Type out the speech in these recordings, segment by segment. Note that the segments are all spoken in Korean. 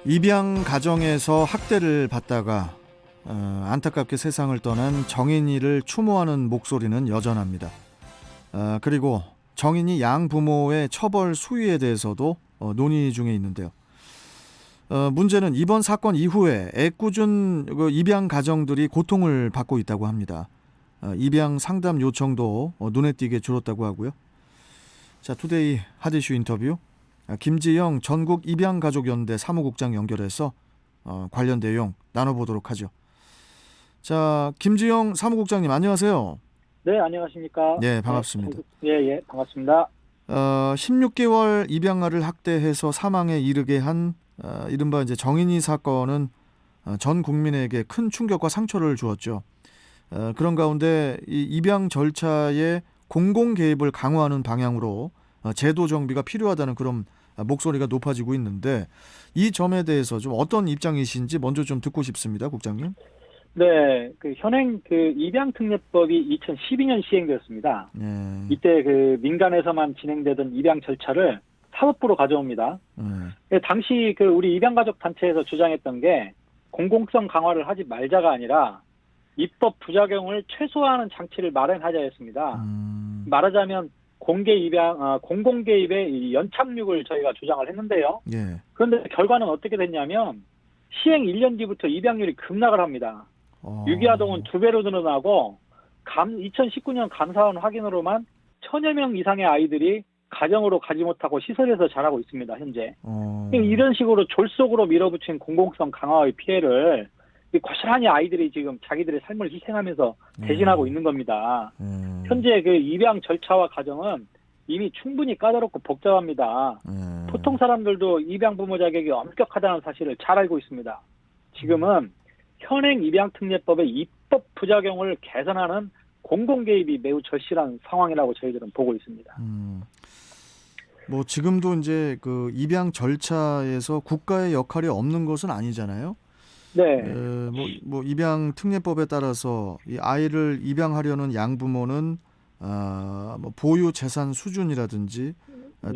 입양 가정에서 학대를 받다가 안타깝게 세상을 떠난 정인이를 추모하는 목소리는 여전합니다. 그리고 정인이 양부모의 처벌 수위에 대해서도 논의 중에 있는데요. 문제는 이번 사건 이후에 애꿎은 입양 가정들이 고통을 받고 있다고 합니다. 입양 상담 요청도 눈에 띄게 줄었다고 하고요. 자, 투데이 핫이슈 인터뷰 김지영 전국 입양가족연대 사무국장 연결해서 관련 내용 나눠보도록 하죠. 자, 김지영 사무국장님 안녕하세요. 네, 안녕하십니까. 네, 반갑습니다. 예, 반갑습니다. 16개월 입양아를 학대해서 사망에 이르게 한 이른바 이제 정인이 사건은 전 국민에게 큰 충격과 상처를 주었죠. 그런 가운데 이 입양 절차에 공공 개입을 강화하는 방향으로 제도 정비가 필요하다는 그런 목소리가 높아지고 있는데 이 점에 대해서 좀 어떤 입장이신지 먼저 좀 듣고 싶습니다, 국장님. 네, 현행 입양특례법이 2012년 시행되었습니다. 네. 이때 민간에서만 진행되던 입양 절차를 사법부로 가져옵니다. 당시 우리 입양가족 단체에서 주장했던 게 공공성 강화를 하지 말자가 아니라 입법 부작용을 최소화하는 장치를 마련하자였습니다. 말하자면 공공 개입의 연착륙을 저희가 주장을 했는데요. 예. 그런데 결과는 어떻게 됐냐면 시행 1년 뒤부터 입양률이 급락을 합니다. 유기아동은 2배로 늘어나고 2019년 감사원 확인으로만 1000여 명 이상의 아이들이 가정으로 가지 못하고 시설에서 자라고 있습니다. 현재. 이런 식으로 졸속으로 밀어붙인 공공성 강화의 피해를 고스란히 아이들이 지금 자기들의 삶을 희생하면서 대신하고 있는 겁니다. 현재 입양 절차와 과정은 이미 충분히 까다롭고 복잡합니다. 보통 사람들도 입양 부모 자격이 엄격하다는 사실을 잘 알고 있습니다. 지금은 현행 입양특례법의 입법 부작용을 개선하는 공공 개입이 매우 절실한 상황이라고 저희들은 보고 있습니다. 뭐 지금도 이제 입양 절차에서 국가의 역할이 없는 것은 아니잖아요. 네. 뭐 입양 특례법에 따라서 이 아이를 입양하려는 양부모는 뭐 보유 재산 수준이라든지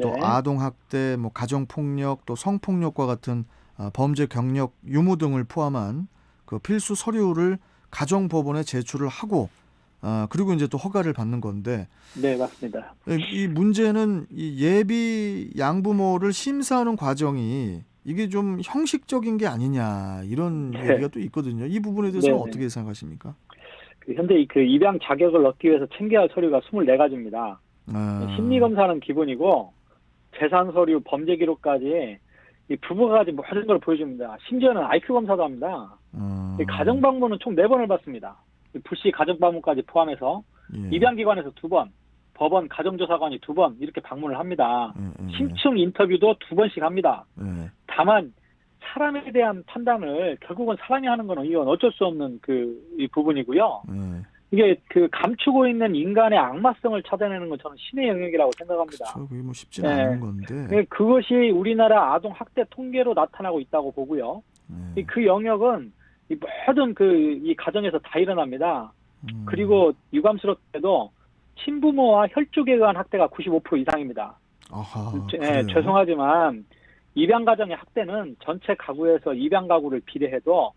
또 아동 학대, 뭐 가정 폭력, 또 성폭력과 같은 범죄 경력 유무 등을 포함한 그 필수 서류를 가정법원에 제출을 하고 그리고 이제 또 허가를 받는 건데. 네, 맞습니다. 이 문제는 이 예비 양부모를 심사하는 과정이 이게 좀 형식적인 게 아니냐 이런 얘기가 또 있거든요. 이 부분에 대해서는 어떻게 생각하십니까? 현재 입양 자격을 얻기 위해서 챙겨야 할 서류가 24가지입니다. 심리검사는 기본이고 재산 서류, 범죄 기록까지 이 부부가 가진 모든 걸 보여줍니다. 심지어는 IQ 검사도 합니다. 가정 방문은 총 4번을 받습니다. 불시 가정 방문까지 포함해서 입양기관에서 2번, 법원 가정조사관이 2번 이렇게 방문을 합니다. 심층 인터뷰도 2번씩 합니다. 다만 사람에 대한 판단을 결국은 사람이 하는 건 이건 어쩔 수 없는 이 부분이고요. 이게 감추고 있는 인간의 악마성을 찾아내는 건 저는 신의 영역이라고 생각합니다. 그렇죠. 그게 뭐 쉽지 않은 건데. 그것이 우리나라 아동 학대 통계로 나타나고 있다고 보고요. 그 영역은 이 모든 이 가정에서 다 일어납니다. 그리고 유감스럽게도 친부모와 혈족에 의한 학대가 95% 이상입니다. 죄송하지만 입양 가정의 학대는 전체 가구에서 입양 가구를 비례해도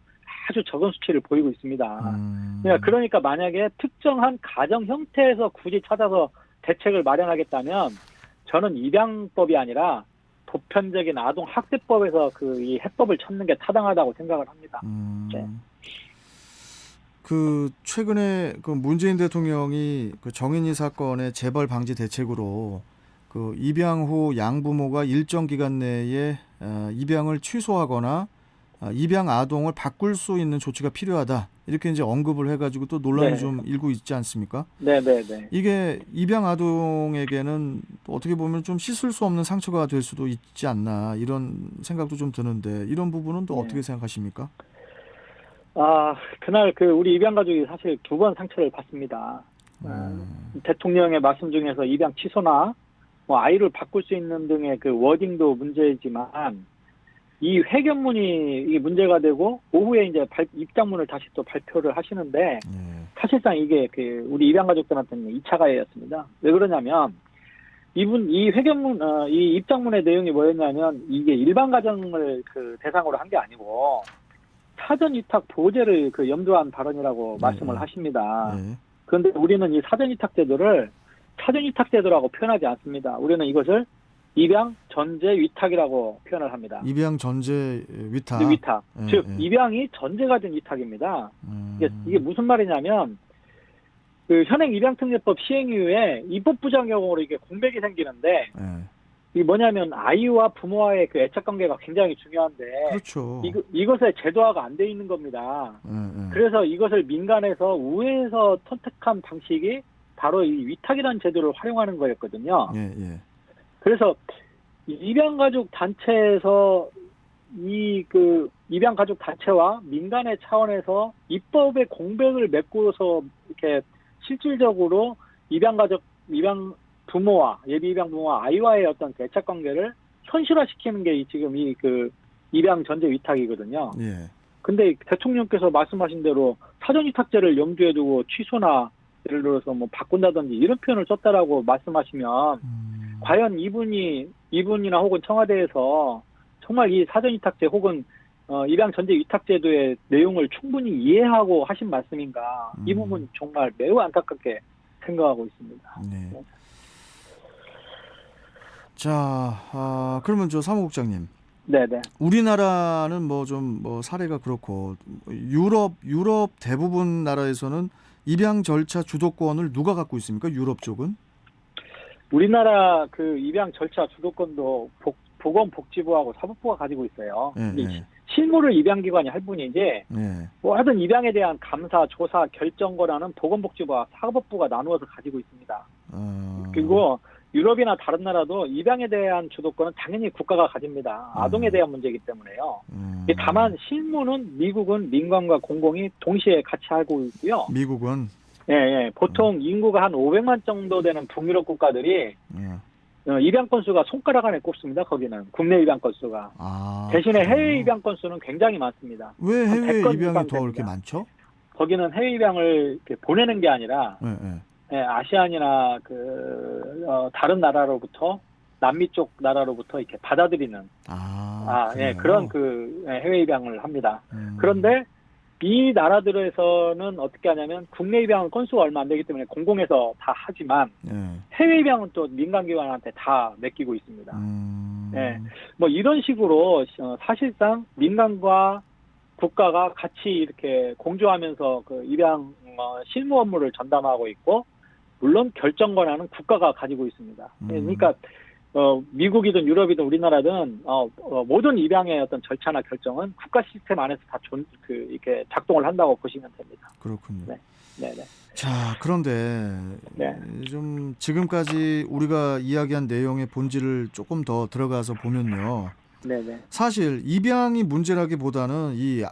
아주 적은 수치를 보이고 있습니다. 그러니까 만약에 특정한 가정 형태에서 굳이 찾아서 대책을 마련하겠다면 저는 입양법이 아니라 보편적인 아동 학대법에서 이 해법을 찾는 게 타당하다고 생각을 합니다. 최근에 문재인 대통령이 정인이 사건의 재발 방지 대책으로 입양 후 양부모가 일정 기간 내에 입양을 취소하거나 입양 아동을 바꿀 수 있는 조치가 필요하다 이렇게 이제 언급을 해가지고 또 논란이 좀 일고 있지 않습니까? 네. 이게 입양 아동에게는 어떻게 보면 좀 씻을 수 없는 상처가 될 수도 있지 않나 이런 생각도 좀 드는데 이런 부분은 또 어떻게 생각하십니까? 그날 우리 입양 가족이 사실 2번 상처를 받습니다. 대통령의 말씀 중에서 입양 취소나 뭐 아이를 바꿀 수 있는 등의 워딩도 문제지만 이 회견문이 이게 문제가 되고 오후에 이제 입장문을 다시 또 발표를 하시는데 사실상 이게 우리 입양 가족들한테는 2차 가해였습니다. 왜 그러냐면 이 회견문, 이 입장문의 내용이 뭐였냐면, 이게 일반 가정을 그 대상으로 한 게 아니고, 사전 위탁 보호제를 그 염두한 발언이라고 말씀을 하십니다. 네. 그런데 우리는 이 사전 위탁 제도를 사전 위탁 제도라고 표현하지 않습니다. 우리는 이것을 입양 전제 위탁이라고 표현을 합니다. 입양 전제 위탁. 위탁. 예, 즉, 예. 입양이 전제가 된 위탁입니다. 이게 무슨 말이냐면, 그 현행 입양특례법 시행 이후에 입법 부작용으로 이게 공백이 생기는데, 예. 이게 뭐냐면 아이와 부모와의 그 애착 관계가 굉장히 중요한데, 그렇죠. 이것의 제도화가 안 돼 있는 겁니다. 예. 그래서 이것을 민간에서 우회해서 선택한 방식이 바로 이 위탁이라는 제도를 활용하는 거였거든요. 예, 예. 그래서 입양가족 단체에서 그 입양가족 단체와 민간의 차원에서 입법의 공백을 메꾸어서 이렇게 실질적으로 입양 부모와 예비 입양 부모와 아이와의 어떤 애착 관계를 현실화시키는 게 지금 그 입양 전제 위탁이거든요. 예. 근데 대통령께서 말씀하신 대로 사전 위탁제를 염두에 두고 취소나 예를 들어서 뭐 바꾼다든지 이런 표현을 썼다라고 말씀하시면 과연 이분이나 혹은 청와대에서 정말 이 사전 위탁제 혹은 입양 전제 위탁제도의 내용을 충분히 이해하고 하신 말씀인가? 이 부분 정말 매우 안타깝게 생각하고 있습니다. 네. 자, 그러면 사무국장님. 네네. 우리나라는 뭐 사례가 그렇고 유럽 대부분 나라에서는 입양 절차 주도권을 누가 갖고 있습니까? 유럽 쪽은? 우리나라 그 입양 절차 주도권도 보건복지부하고 사법부가 가지고 있어요. 네. 실무를 입양기관이 할 뿐이지, 네. 뭐 하여튼 입양에 대한 감사, 조사, 결정 권한은 보건복지부와 사법부가 나누어서 가지고 있습니다. 그리고 유럽이나 다른 나라도 입양에 대한 주도권은 당연히 국가가 가집니다. 아동에 대한 문제이기 때문에요. 다만 실무는 미국은 민간과 공공이 동시에 같이 하고 있고요. 미국은? 예. 보통 인구가 한 500만 정도 되는 북유럽 국가들이 입양 건수가 손가락 안에 꼽습니다. 거기는 국내 입양 건수가. 대신에 해외 입양 건수는 굉장히 많습니다. 왜 해외 입양이 더 이렇게 많죠? 거기는 해외 입양을 이렇게 보내는 게 아니라 아시안이나 다른 나라로부터 남미 쪽 나라로부터 이렇게 받아들이는 그런 해외 입양을 합니다. 그런데 이 나라들에서는 어떻게 하냐면 국내 입양은 건수가 얼마 안 되기 때문에 공공에서 다 하지만 해외 입양은 또 민간기관한테 다 맡기고 있습니다. 뭐 이런 식으로 사실상 민간과 국가가 같이 이렇게 공조하면서 그 입양 실무 업무를 전담하고 있고, 물론 결정 권한은 국가가 가지고 있습니다. 그러니까 미국이든 유럽이든 우리나라든 모든 입양의 어떤 절차나 결정은 국가 시스템 안에서 다 이렇게 작동을 한다고 보시면 됩니다. 그렇군요. 네. 자, 그런데 좀 지금까지 우리가 이야기한 내용의 본질을 조금 더 들어가서 보면요. 네네. 사실 입양이 문제라기보다는 이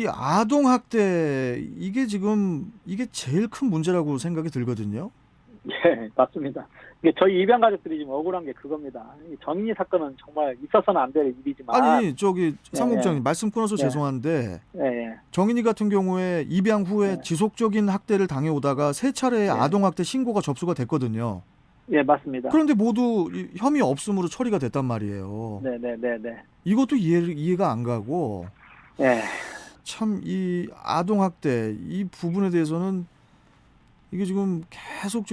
아동 학대 이게 제일 큰 문제라고 생각이 들거든요. 예, 맞습니다. 이게 저희 입양 가족들이 지금 억울한 게 그겁니다. 이 정인이 사건은 정말 있어서는 안 될 일이지만. 아니, 사무국장님 말씀 끊어서 죄송한데 정인이 같은 경우에 입양 후에 지속적인 학대를 당해오다가 3차례의 아동 학대 신고가 접수가 됐거든요. 예, 맞습니다. 그런데 모두 혐의 없음으로 처리가 됐단 말이에요. 네. 이것도 이해가 안 가고. 참 이 아동 학대 이 부분에 대해서는 이게 지금 계속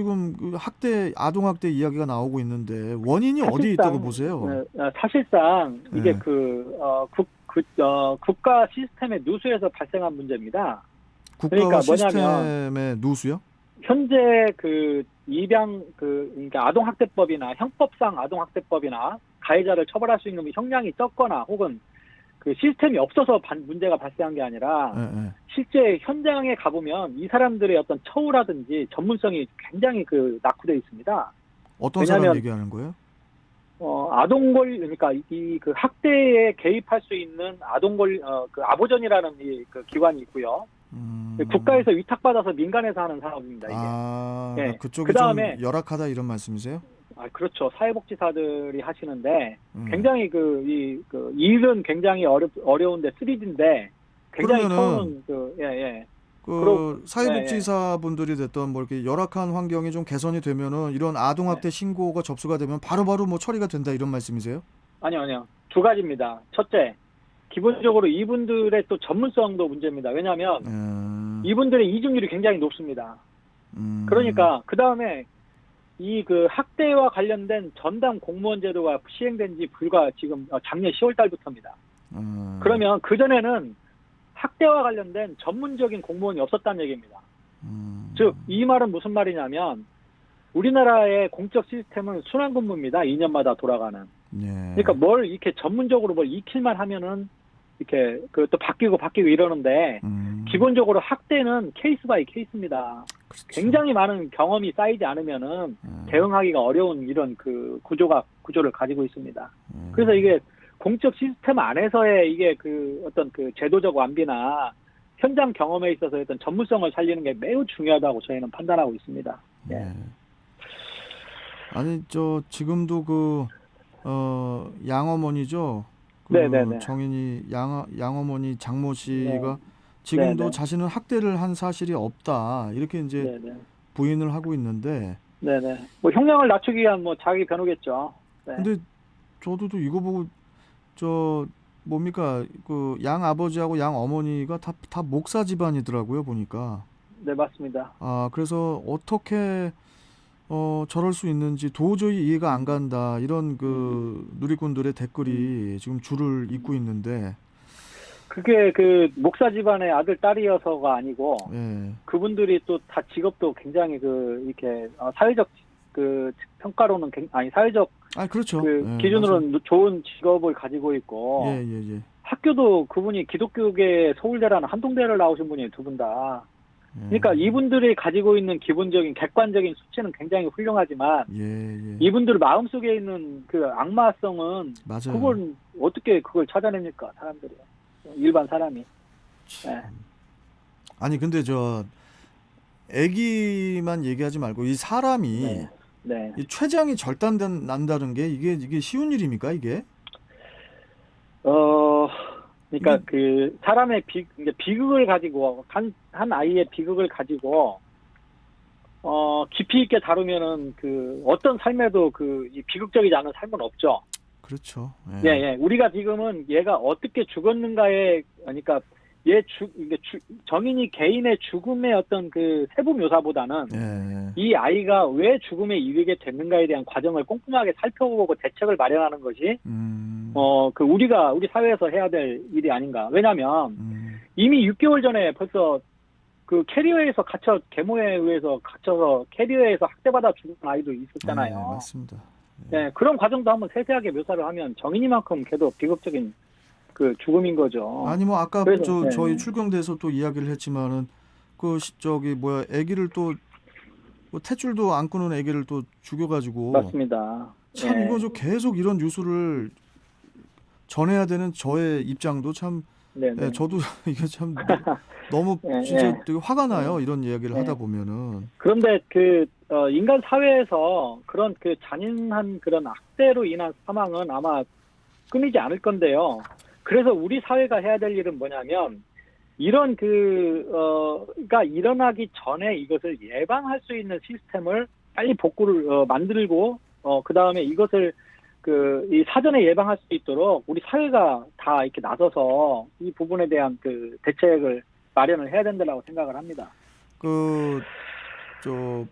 아동 학대 이야기가 나오고 있는데 원인이 어디에 있다고 보세요? 사실상 이게 국가 시스템의 누수에서 발생한 문제입니다. 국가와 시스템의 누수요? 현재 그러니까 아동학대법이나 형법상 아동학대법이나 가해자를 처벌할 수 있는 형량이 적거나 혹은 그 시스템이 없어서 문제가 발생한 게 아니라 실제 현장에 가보면 이 사람들의 어떤 처우라든지 전문성이 굉장히 낙후되어 있습니다. 어떤 사람 얘기하는 거예요? 그러니까 그 학대에 개입할 수 있는 아보전이라는 그 기관이 있고요. 국가에서 위탁받아서 민간에서 하는 사업입니다. 이게. 그쪽이 좀 열악하다 이런 말씀이세요? 그렇죠. 사회복지사들이 하시는데 굉장히 일은 굉장히 어려운데 3D인데 굉장히 처우는 사회복지사분들이 됐던 뭐 이렇게 열악한 환경이 좀 개선이 되면은 이런 아동학대 신고가 접수가 되면 바로바로 뭐 처리가 된다 이런 말씀이세요? 아니요. 두 가지입니다. 첫째, 기본적으로 이분들의 또 전문성도 문제입니다. 왜냐하면 이분들의 이중률이 굉장히 높습니다. 그러니까 그 다음에 이 그 학대와 관련된 전담 공무원 제도가 시행된 지 불과 지금 작년 10월 달부터입니다. 그러면 그전에는 학대와 관련된 전문적인 공무원이 없었다는 얘기입니다. 즉, 이 말은 무슨 말이냐면 우리나라의 공적 시스템은 순환근무입니다. 2년마다 돌아가는. 그러니까 뭘 이렇게 전문적으로 뭘 익힐만 하면은 이렇게 그또 바뀌고 이러는데 기본적으로 학대는 케이스 바이 케이스입니다. 그렇죠. 굉장히 많은 경험이 쌓이지 않으면은 대응하기가 어려운 이런 그 구조를 가지고 있습니다. 그래서 이게 공적 시스템 안에서의 이게 그 어떤 그 제도적 완비나 현장 경험에 있어서 어떤 전문성을 살리는 게 매우 중요하다고 저희는 판단하고 있습니다. 예. 아니 지금도 양어머니죠. 네네네. 정인이 양어머니 장모 씨가 지금도 네네. 자신은 학대를 한 사실이 없다 이렇게 이제 네네. 부인을 하고 있는데. 네네. 뭐 형량을 낮추기 위한 뭐 자기 변호겠죠. 네. 근데 저도 이거 보고 뭡니까 그 양 아버지하고 양 어머니가 다 목사 집안이더라고요 보니까. 네, 맞습니다. 그래서 어떻게 저럴 수 있는지 도저히 이해가 안 간다 이런 그 누리꾼들의 댓글이 지금 줄을 잇고 있는데. 그게 그 목사 집안의 아들 딸이어서가 아니고 예. 그분들이 또 다 직업도 굉장히 이렇게 사회적 그 평가로는 사회적 그렇죠. 기준으로는 맞아요. 좋은 직업을 가지고 있고 예. 학교도 그분이 기독교계 서울대라는 한동대를 나오신 분이에요, 두 분 다. 그러니까 이분들이 가지고 있는 기본적인 객관적인 수치는 굉장히 훌륭하지만 이분들 마음속에 있는 그 악마성은 맞아요. 그걸 어떻게 그걸 찾아냅니까, 사람들이. 일반 사람이. 네. 아니 근데 애기만 얘기하지 말고 이 사람이 이 췌장이 난다는 게 이게 쉬운 일입니까 이게? 그러니까 그 사람의 비극을 가지고 한 아이의 비극을 가지고 깊이 있게 다루면은 그 어떤 삶에도 이 비극적이지 않은 삶은 없죠. 그렇죠. 예. 우리가 지금은 얘가 어떻게 죽었는가에, 그러니까 정인이 개인의 죽음의 어떤 그 세부 묘사보다는 이 아이가 왜 죽음에 이르게 됐는가에 대한 과정을 꼼꼼하게 살펴보고 대책을 마련하는 것이 우리 사회에서 해야 될 일이 아닌가. 왜냐하면 이미 6개월 전에 벌써 그 캐리어에서 계모에 의해서 갇혀서 캐리어에서 학대받아 죽은 아이도 있었잖아요. 네, 맞습니다. 네, 그런 과정도 한번 세세하게 묘사를 하면 정인이만큼 걔도 비극적인 그 죽음인 거죠. 아니 뭐 아까 저희 출경돼서 또 이야기를 했지만은 아기를 또 탯줄도 안 끄는 아기를 또 죽여가지고. 맞습니다. 참 이거 계속 이런 뉴스를 전해야 되는 저의 입장도 참. 저도 이게 참 너무 진짜 되게 화가 나요. 이런 이야기를 하다 보면은. 그런데 인간 사회에서 그런 그 잔인한 그런 학대로 인한 사망은 아마 끊이지 않을 건데요. 그래서 우리 사회가 해야 될 일은 뭐냐면 이런 가 일어나기 전에 이것을 예방할 수 있는 시스템을 빨리 복구를 만들고 그 다음에 이것을 이 사전에 예방할 수 있도록 우리 사회가 다 이렇게 나서서 이 부분에 대한 그 대책을 마련을 해야 된다고 생각을 합니다.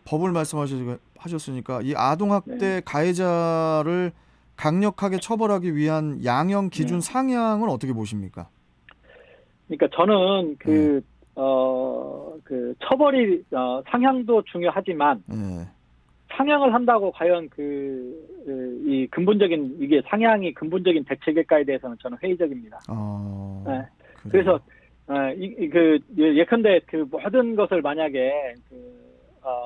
법을 말씀하셨으니까 이 아동학대 가해자를 강력하게 처벌하기 위한 양형 기준 상향은 어떻게 보십니까? 그러니까 저는 처벌이 상향도 중요하지만 상향을 한다고 과연 이 근본적인 이게 상향이 근본적인 대책일까에 대해서는 저는 회의적입니다. 그래서 예컨대 그 모든 것을 만약에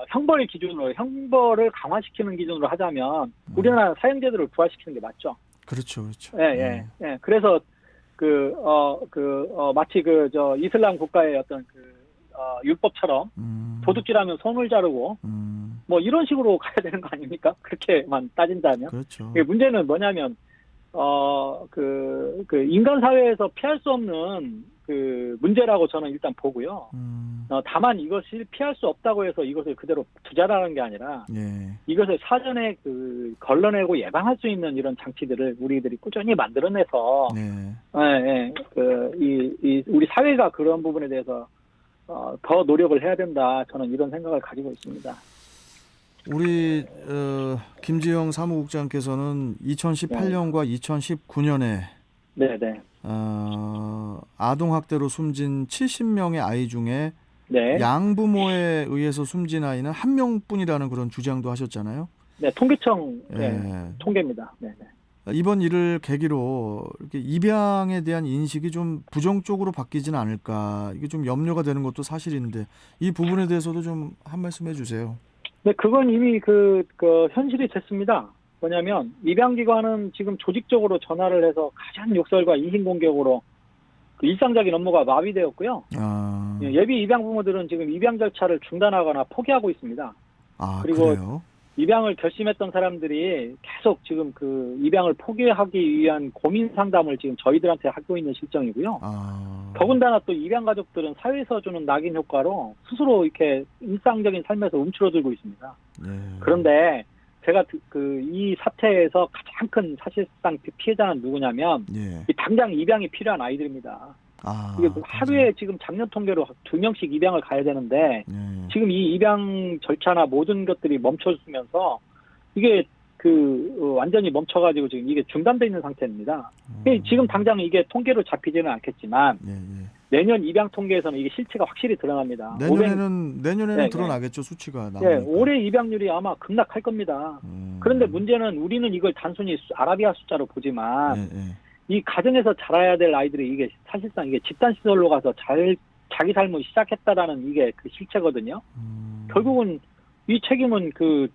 형벌 기준으로 형벌을 강화시키는 기준으로 하자면 우리나라 사형제도를 부활시키는 게 맞죠. 그렇죠. 예. 그래서 마치 이슬람 국가의 어떤 율법처럼 도둑질하면 손을 자르고 뭐 이런 식으로 가야 되는 거 아닙니까? 그렇게만 따진다면. 그렇죠. 문제는 뭐냐면 인간 사회에서 피할 수 없는 그 문제라고 저는 일단 보고요. 다만 이것을 피할 수 없다고 해서 이것을 그대로 두자라는 게 아니라 예. 이것을 사전에 그 걸러내고 예방할 수 있는 이런 장치들을 우리들이 꾸준히 만들어내서 우리 사회가 그런 부분에 대해서 더 노력을 해야 된다. 저는 이런 생각을 가지고 있습니다. 우리 김지영 사무국장께서는 2018년과 2019년에 네네. 아동 학대로 숨진 70명의 아이 중에 네. 양부모에 의해서 숨진 아이는 한 명뿐이라는 그런 주장도 하셨잖아요. 네, 통계청 통계입니다. 네네. 이번 일을 계기로 이렇게 입양에 대한 인식이 좀 부정적으로 바뀌지는 않을까, 이게 좀 염려가 되는 것도 사실인데 이 부분에 대해서도 좀 한 말씀 해주세요. 네, 그건 이미 그 현실이 됐습니다. 뭐냐면 입양기관은 지금 조직적으로 전화를 해서 가장 욕설과 인신공격으로 그 일상적인 업무가 마비되었고요. 예비 입양 부모들은 지금 입양 절차를 중단하거나 포기하고 있습니다. 그리고 그래요? 입양을 결심했던 사람들이 계속 지금 그 입양을 포기하기 위한 고민 상담을 지금 저희들한테 하고 있는 실정이고요. 더군다나 또 입양 가족들은 사회에서 주는 낙인 효과로 스스로 이렇게 일상적인 삶에서 움츠러들고 있습니다. 그런데 제가 이 사태에서 가장 큰 사실상 피해자는 누구냐면 이 당장 입양이 필요한 아이들입니다. 이게 하루에 지금 작년 통계로 2명씩 입양을 가야 되는데 지금 이 입양 절차나 모든 것들이 멈춰지면서 이게 완전히 멈춰가지고 지금 이게 중단돼 있는 상태입니다. 지금 당장 이게 통계로 잡히지는 않겠지만 내년 입양 통계에서는 이게 실체가 확실히 드러납니다. 내년에는 드러나겠죠, 수치가 나오니까. 올해 입양률이 아마 급락할 겁니다. 그런데 문제는 우리는 이걸 단순히 아라비아 숫자로 보지만 이 가정에서 자라야 될 아이들이 이게 사실상 이게 집단 시설로 가서 자기 삶을 시작했다라는 이게 그 실체거든요. 결국은 이 책임은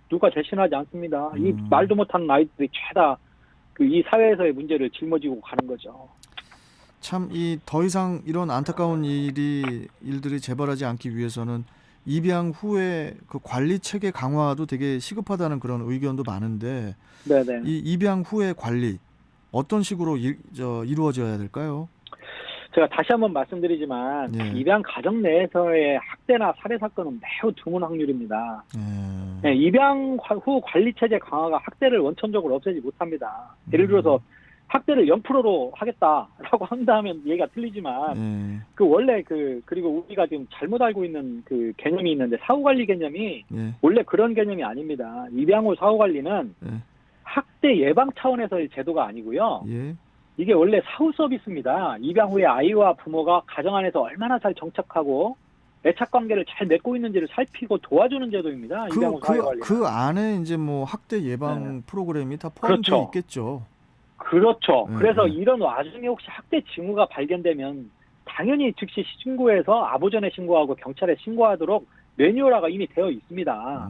누가 대신하지 않습니다. 이 말도 못하는 아이들이 죄다 이 사회에서의 문제를 짊어지고 가는 거죠. 참 더 이상 이런 안타까운 일들이 재발하지 않기 위해서는 입양 후에 그 관리 체계 강화도 되게 시급하다는 그런 의견도 많은데, 네네. 이 입양 후의 관리 어떤 식으로 이루어져야 될까요? 제가 다시 한번 말씀드리지만 입양 가정 내에서의 학대나 살해 사건은 매우 드문 확률입니다. 입양 후 관리 체제 강화가 학대를 원천적으로 없애지 못합니다. 예를 들어서 학대를 0%로 하겠다라고 한다면 얘기가 틀리지만 원래 그리고 우리가 지금 잘못 알고 있는 그 개념이 있는데 사후관리 개념이 원래 그런 개념이 아닙니다. 입양 후 사후관리는 학대 예방 차원에서의 제도가 아니고요. 이게 원래 사후 서비스입니다. 입양 후에 아이와 부모가 가정 안에서 얼마나 잘 정착하고 애착 관계를 잘 맺고 있는지를 살피고 도와주는 제도입니다. 입양 후 사후관리. 그 안에 이제 뭐 학대 예방 프로그램이 다 포함되어 있겠죠. 그렇죠. 그래서 이런 와중에 혹시 학대 징후가 발견되면 당연히 즉시 신고해서 아부전에 신고하고 경찰에 신고하도록 매뉴얼화가 이미 되어 있습니다.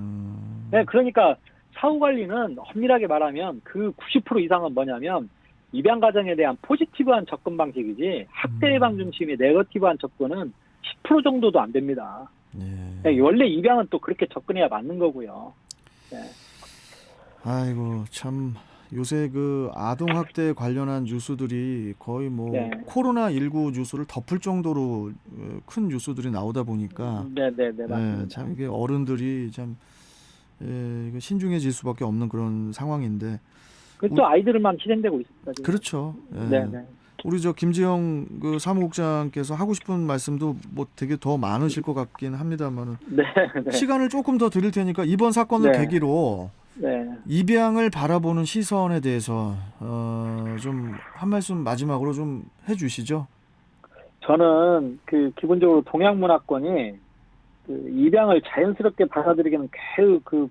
그러니까 사후관리는 엄밀하게 말하면 그 90% 이상은 뭐냐면 입양 가정에 대한 포지티브한 접근 방식이지 학대 예방 중심의 네거티브한 접근은 10% 정도도 안 됩니다. 원래 입양은 또 그렇게 접근해야 맞는 거고요. 아이고 참 요새 그 아동 학대 관련한 뉴스들이 거의 뭐 코로나19 뉴스를 덮을 정도로 큰 뉴스들이 나오다 보니까 맞습니다. 참 이게 어른들이 참 이거 신중해질 수밖에 없는 그런 상황인데 또 아이들만 희생되고 있습니다. 지금. 그렇죠. 우리 김지영 그 사무국장께서 하고 싶은 말씀도 뭐 되게 더 많으실 것 같긴 합니다만은 시간을 조금 더 드릴 테니까 이번 사건을 계기로 입양을 바라보는 시선에 대해서 좀 한 말씀 마지막으로 좀 해주시죠. 저는 기본적으로 동양 문화권이 입양을 자연스럽게 받아들이기는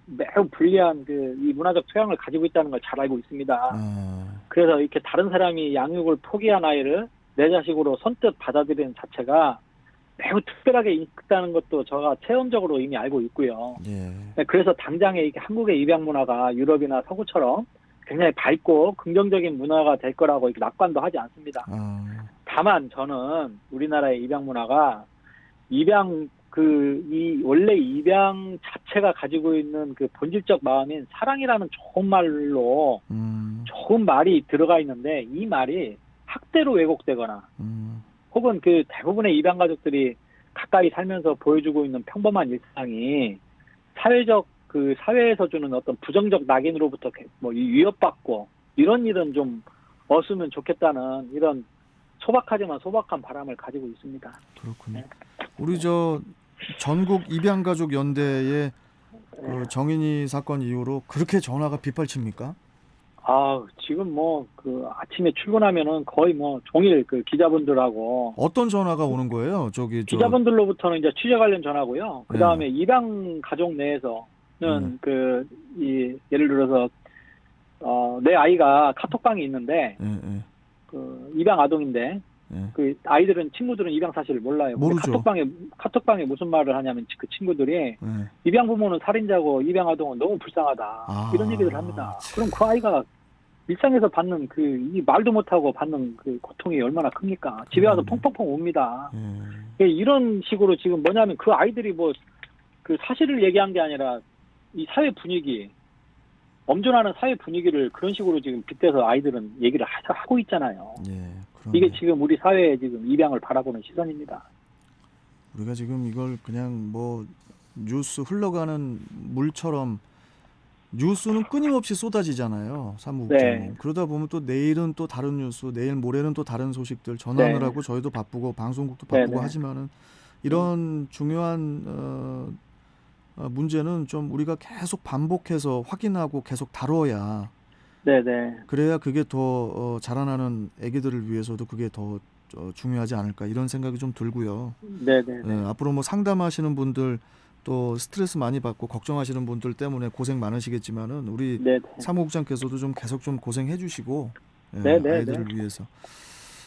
매우 불리한 이 문화적 토양을 가지고 있다는 걸 잘 알고 있습니다. 그래서 이렇게 다른 사람이 양육을 포기한 아이를 내 자식으로 선뜻 받아들이는 자체가 매우 특별하게 있다는 것도 제가 체험적으로 이미 알고 있고요. 그래서 당장에 이게 한국의 입양 문화가 유럽이나 서구처럼 굉장히 밝고 긍정적인 문화가 될 거라고 이렇게 낙관도 하지 않습니다. 다만 저는 우리나라의 입양 문화가 원래 입양 자체가 가지고 있는 그 본질적 마음인 사랑이라는 좋은 말이 들어가 있는데 이 말이 학대로 왜곡되거나 혹은 그 대부분의 입양 가족들이 가까이 살면서 보여주고 있는 평범한 일상이 사회적 그 사회에서 주는 어떤 부정적 낙인으로부터 뭐 위협받고 이런 일은 좀 없으면 좋겠다는 이런 소박하지만 소박한 바람을 가지고 있습니다. 그렇군요. 네. 우리 저 전국 입양가족 연대의 그 정인이 사건 이후로 그렇게 전화가 빗발칩니까? 아, 지금 뭐 그 아침에 출근하면은 거의 뭐 종일 그 기자분들하고 어떤 전화가 오는 거예요? 저기 저 기자분들로부터는 이제 취재 관련 전화고요. 그 네. 다음에 입양 가족 내에서는 그 이 예를 들어서 내 아이가 카톡방이 있는데 예, 예, 그 입양 아동인데 예. 그 아이들은 친구들은 입양 사실을 몰라요. 근데 모르죠. 카톡방에 무슨 말을 하냐면 그 친구들이 예. 입양 부모는 살인자고 입양 아동은 너무 불쌍하다 아, 이런 얘기를 합니다. 참. 그럼 그 아이가 일상에서 받는 그 이 말도 못하고 받는 그 고통이 얼마나 큽니까? 집에 와서 펑펑펑 웁니다. 예. 이런 식으로 지금 뭐냐면 그 아이들이 뭐 그 사실을 얘기한 게 아니라 이 사회 분위기, 엄존하는 사회 분위기를 그런 식으로 지금 빗대서 아이들은 얘기를 하고 있잖아요. 예, 그러네. 이게 지금 우리 사회에 지금 입양을 바라보는 시선입니다. 우리가 지금 이걸 그냥 뭐 뉴스 흘러가는 물처럼 뉴스는 끊임없이 쏟아지잖아요. 사무국장님. 네. 그러다 보면 또 내일은 또 다른 뉴스, 내일 모레는 또 다른 소식들 전하느라고 네. 저희도 바쁘고 방송국도 바쁘고 네, 네. 하지만은 이런 중요한 문제는 좀 우리가 계속 반복해서 확인하고 계속 다뤄야 네네. 그래야 그게 더 자라나는 아기들을 위해서도 그게 더 중요하지 않을까 이런 생각이 좀 들고요. 네네. 앞으로 뭐 상담하시는 분들 또 스트레스 많이 받고 걱정하시는 분들 때문에 고생 많으시겠지만은 우리 네네. 사무국장께서도 좀 계속 좀 고생해 주시고 네네. 아이들을 위해서.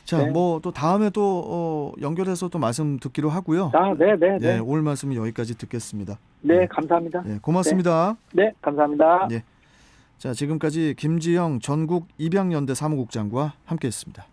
자, 네. 뭐 또 다음에 또 연결해서 또 말씀 듣기로 하고요. 아, 네네. 예, 오늘 말씀은 여기까지 듣겠습니다. 네, 감사합니다. 예, 고맙습니다. 네, 감사합니다. 자, 지금까지 김지영 전국 입양연대 사무국장과 함께했습니다.